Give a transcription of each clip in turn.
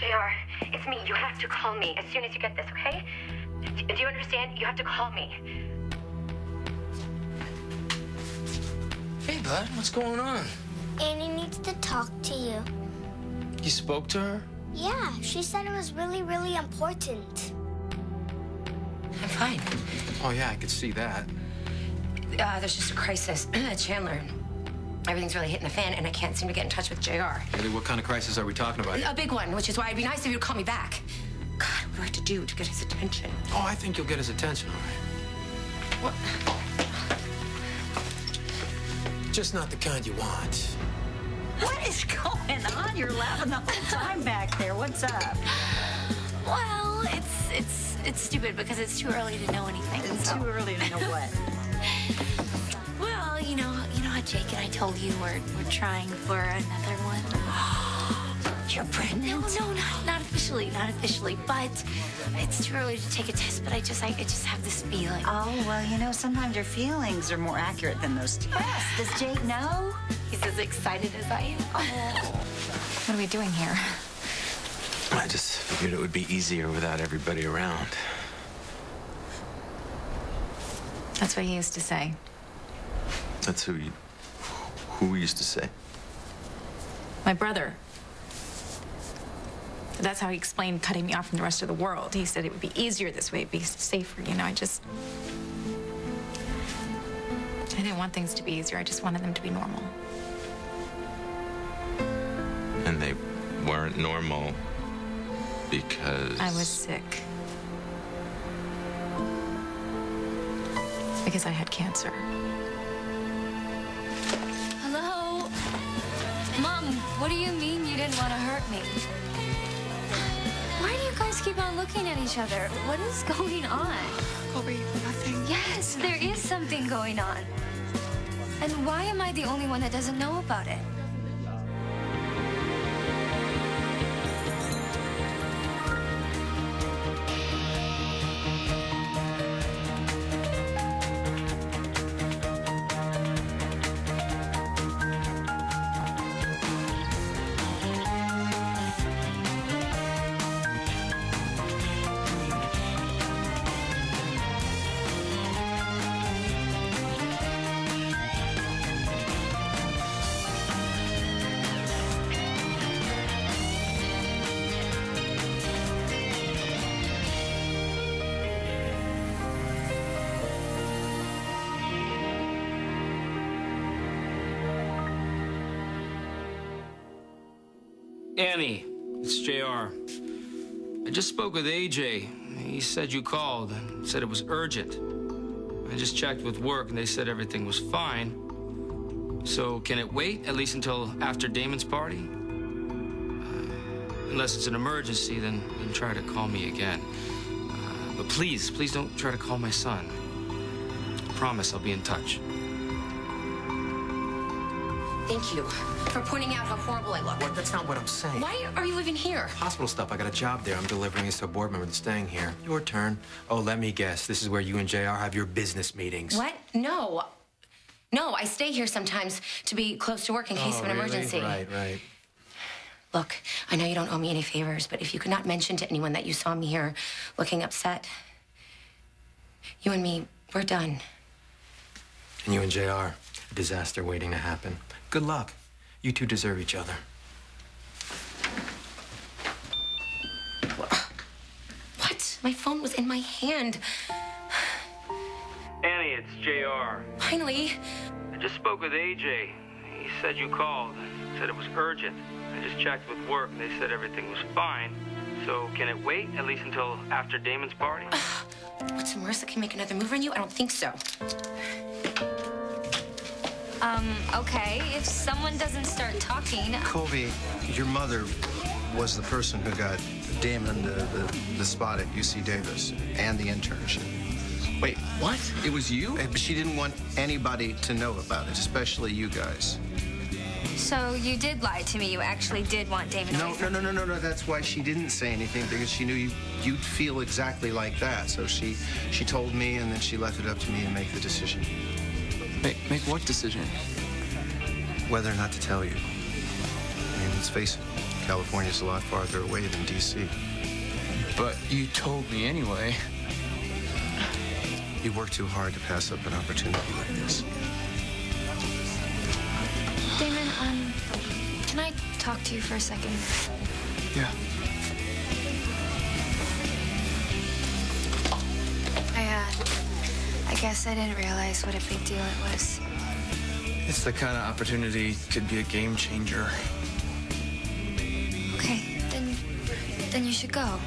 JR, it's me. You have to call me as soon as you get this, okay? Do you understand? You have to call me. Hey, bud, what's going on? Annie needs to talk to you. You spoke to her? Yeah, she said it was really, really important. I'm fine. Oh, yeah, I could see that. There's just a crisis. Chandler, everything's really hitting the fan, and I can't seem to get in touch with JR. Really, what kind of crisis are we talking about? A big one, which is why it'd be nice if you'd call me back. God, what do I have to do to get his attention? Oh, I think you'll get his attention, all right. What? Just not the kind you want. What is going on? You're laughing the whole time back there. What's up? Well, it's stupid because it's too early to know anything. It's too early to know what? Well, you know how Jake and I told you we're trying for another one. You're pregnant? No, not officially, but it's too early to take a test. But I just have this feeling. Oh, well, sometimes your feelings are more accurate than those tests. Does Jake know? He's as excited as I am. Oh. What are we doing here? I just figured it would be easier without everybody around. That's what he used to say. That's who used to say? My brother. That's how he explained cutting me off from the rest of the world. He said it would be easier this way, it'd be safer, I didn't want things to be easier. I just wanted them to be normal. And they weren't normal because... I was sick. Because I had cancer. Hello? Mom, what do you mean you didn't want to hurt me? Why do you guys keep on looking at each other? What is going on? Colby, nothing. Yes, there is something going on. And why am I the only one that doesn't know about it? Annie, it's JR. I just spoke with AJ. He said you called and said it was urgent. I just checked with work and they said everything was fine. So can it wait at least until after Damon's party? Unless it's an emergency, then try to call me again. But please don't try to call my son. I promise I'll be in touch. Thank you for pointing out how horrible I look. What? That's not what I'm saying. Why are you even here? Hospital stuff. I got a job there. I'm delivering this to a board member that's staying here. Your turn. Oh, let me guess. This is where you and JR have your business meetings. What? No. No, I stay here sometimes to be close to work in case of an emergency. Right. Look, I know you don't owe me any favors, but if you could not mention to anyone that you saw me here looking upset, you and me, we're done. And you and JR, a disaster waiting to happen. Good luck. You two deserve each other. What? My phone was in my hand. Annie, it's JR. Finally. I just spoke with AJ. He said you called. Said it was urgent. I just checked with work and they said everything was fine. So can it wait at least until after Damon's party? What, so Marissa can make another move on you? I don't think so. Okay, if someone doesn't start talking... Colby, your mother was the person who got Damon the spot at UC Davis and the internship. Wait, what? It was you? But she didn't want anybody to know about it, especially you guys. So you did lie to me. You actually did want Damon away from me. No. That's why she didn't say anything, because she knew you'd feel exactly like that. So she told me, and then she left it up to me to make the decision. Make what decision? Whether or not to tell you. I mean, let's face it, California's a lot farther away than D.C. But you told me anyway. You work too hard to pass up an opportunity like this. Damon, can I talk to you for a second? Yeah. I guess I didn't realize what a big deal it was. It's the kind of opportunity could be a game changer. Okay, then you should go.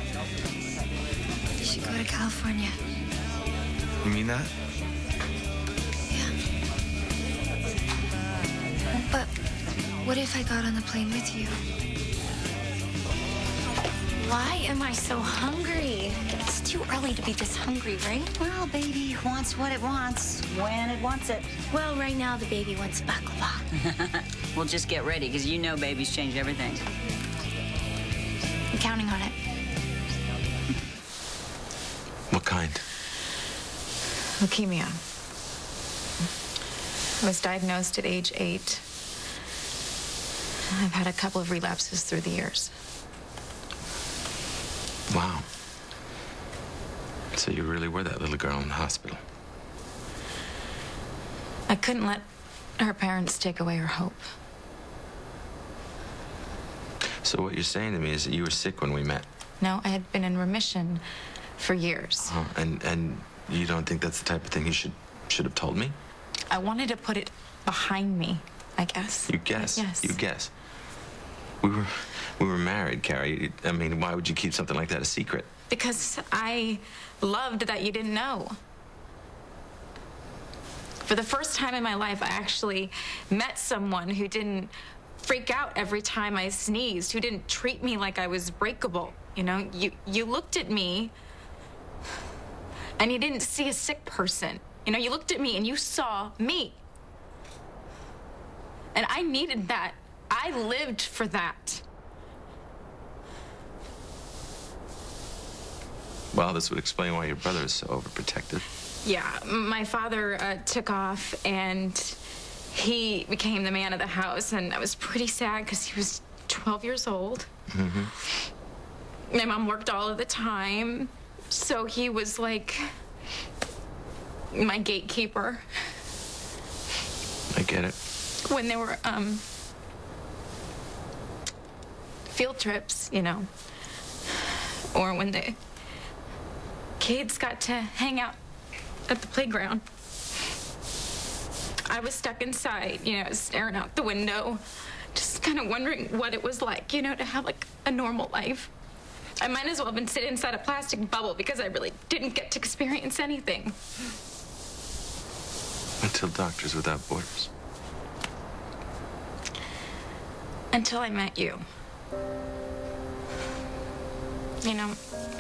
You should go to California. You mean that? Yeah. But what if I got on the plane with you? Why am I so hungry? It's too early to be this hungry, right? Well, baby wants what it wants when it wants it. Well, right now the baby wants baklava. We'll just get ready, because you know babies change everything. I'm counting on it. What kind? Leukemia. I was diagnosed at age 8. I've had a couple of relapses through the years. Wow. So you really were that little girl in the hospital. I couldn't let her parents take away her hope. So what you're saying to me is that you were sick when we met. No, I had been in remission for years. And you don't think that's the type of thing you should have told me? I wanted to put it behind me, I guess. You guess? Yes. You guess. We were married, Carrie. I mean, why would you keep something like that a secret? Because I loved that you didn't know. For the first time in my life, I actually met someone who didn't freak out every time I sneezed, who didn't treat me like I was breakable. You know, you looked at me and you didn't see a sick person. You know, you looked at me and you saw me. And I needed that. I lived for that. Well, this would explain why your brother is so overprotective. Yeah, my father took off and he became the man of the house, and I was pretty sad because he was 12 years old. Mm-hmm. My mom worked all of the time, so he was like my gatekeeper. I get it. When there were field trips, you know, or when the kids got to hang out at the playground, I was stuck inside, you know, staring out the window, just kind of wondering what it was like, you know, to have like a normal life. I might as well have been sitting inside a plastic bubble because I really didn't get to experience anything. Until Doctors Without Borders. Until I met you. You know,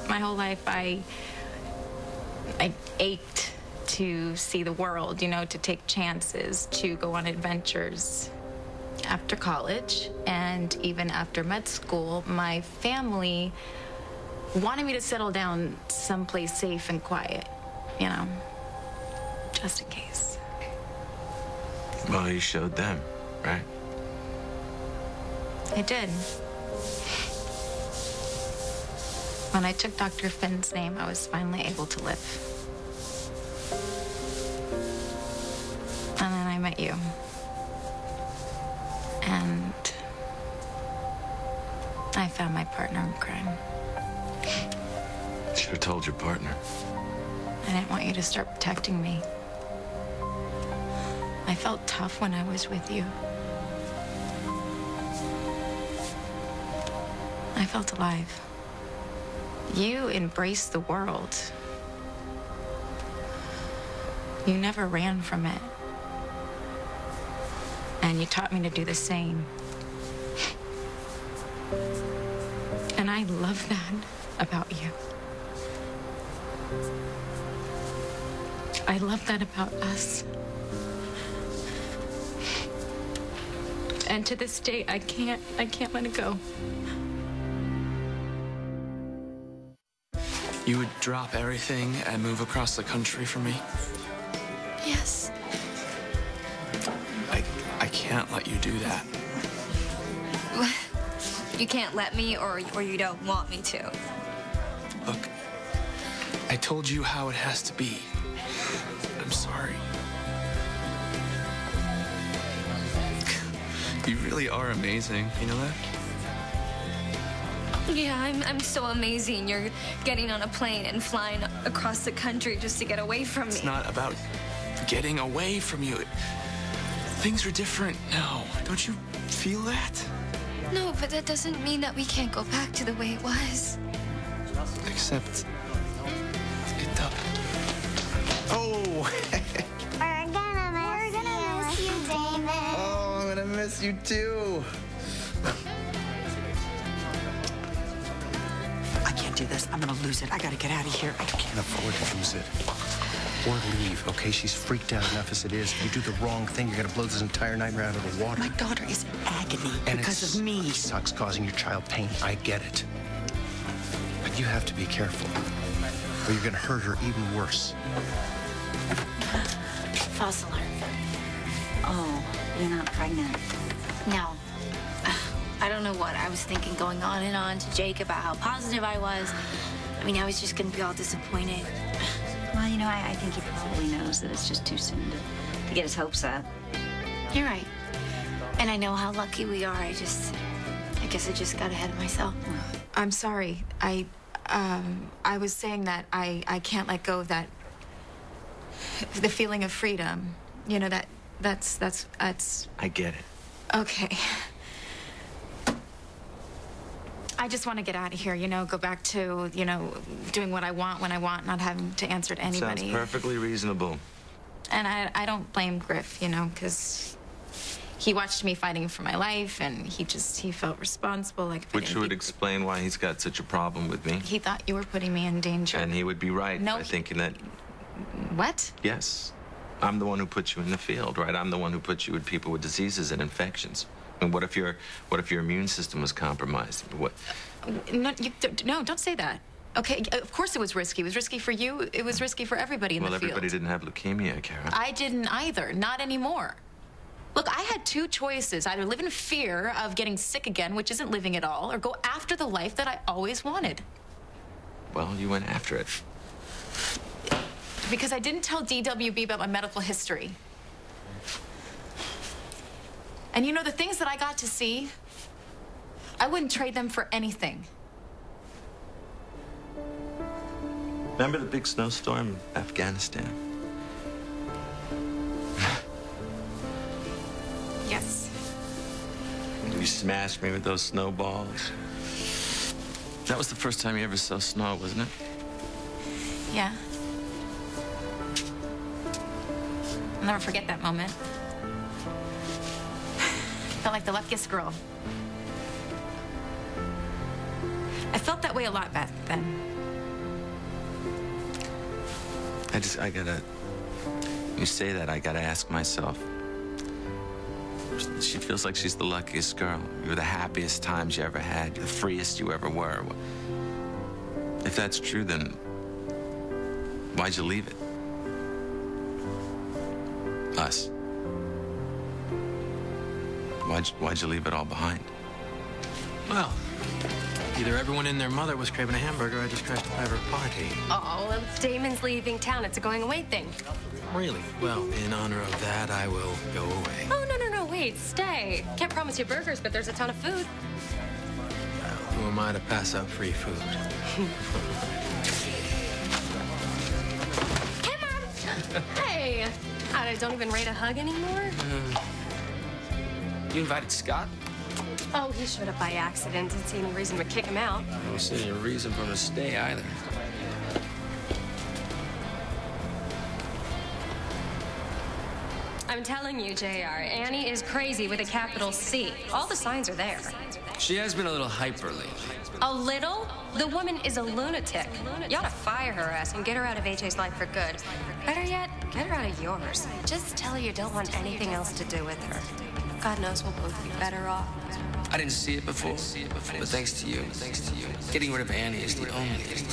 my whole life I ached to see the world, you know, to take chances, to go on adventures. After college and even after med school, my family wanted me to settle down someplace safe and quiet, you know, just in case. Well, you showed them, right? I did. When I took Dr. Finn's name, I was finally able to live. And then I met you. And I found my partner in crime. Should have told your partner. I didn't want you to start protecting me. I felt tough when I was with you. I felt alive. You embraced the world. You never ran from it. And you taught me to do the same. And I love that about you. I love that about us. And to this day, I can't let it go. You would drop everything and move across the country for me? Yes. I can't let you do that. You can't let me, or you don't want me to. Look, I told you how it has to be. I'm sorry. You really are amazing. You know that? Yeah, I'm so amazing. You're getting on a plane and flying across the country just to get away from me. It's not about getting away from you. Things are different now. Don't you feel that? No, but that doesn't mean that we can't go back to the way it was. Except it does. Oh! We're gonna miss you, David. Oh, I'm gonna miss you too. I can't do this. I'm gonna lose it. I gotta get out of here. You can't afford to lose it. Or leave, okay? She's freaked out enough as it is. If you do the wrong thing, you're gonna blow this entire nightmare out of the water. My daughter is in agony because of me. It sucks causing your child pain. I get it. But you have to be careful, or you're gonna hurt her even worse. False alert. Oh, you're not pregnant. No. I don't know what I was thinking, going on and on to Jake about how positive I was. I mean, I was just gonna be all disappointed. Well, you know, I think he probably knows that it's just too soon to get his hopes up. You're right. And I know how lucky we are. I guess I just got ahead of myself. I'm sorry. I was saying that I can't let go of that, the feeling of freedom. You know, that's. I get it. Okay. I just want to get out of here, you know, go back to, you know, doing what I want when I want, not having to answer to anybody. Sounds perfectly reasonable. And I don't blame Griff, you know, because he watched me fighting for my life, and he felt responsible. Like, Which would explain why he's got such a problem with me. He thought you were putting me in danger. And he would be right by thinking that... What? Yes. I'm the one who put you in the field, right? I'm the one who put you with people with diseases and infections. And what if your immune system was compromised? What? No, don't say that. Okay, of course it was risky. It was risky for you. It was risky for everybody in the field. Well, everybody didn't have leukemia, Kara. I didn't either. Not anymore. Look, I had two choices. Either live in fear of getting sick again, which isn't living at all, or go after the life that I always wanted. Well, you went after it. Because I didn't tell DWB about my medical history. And you know, the things that I got to see, I wouldn't trade them for anything. Remember the big snowstorm in Afghanistan? Yes. You smashed me with those snowballs. That was the first time you ever saw snow, wasn't it? Yeah. I'll never forget that moment. Felt like the luckiest girl. I felt that way a lot back then. You say that, I gotta ask myself. She feels like she's the luckiest girl. You were the happiest times you ever had, the freest you ever were. If that's true, then why'd you leave it? Us. Why'd you leave it all behind? Well, either everyone and their mother was craving a hamburger, or I just crashed a private party. Oh, well, Damon's leaving town. It's a going away thing. Really? Well, in honor of that, I will go away. Oh, no, wait, stay. Can't promise you burgers, but there's a ton of food. Who am I to pass up free food? Hey, Mom! Hey! I don't even rate a hug anymore. You invited Scott? Oh, he showed up by accident. Didn't see any reason to kick him out. I don't see any reason for him to stay either. I'm telling you, JR, Annie is crazy with a capital C. All the signs are there. She has been a little hyper lately. A little? The woman is a lunatic. You ought to fire her ass and get her out of AJ's life for good. Better yet, get her out of yours. Just tell her you don't want anything else to do with her. God knows we'll both be better off. I didn't see it before, but thanks to you, getting rid of Annie is the only thing.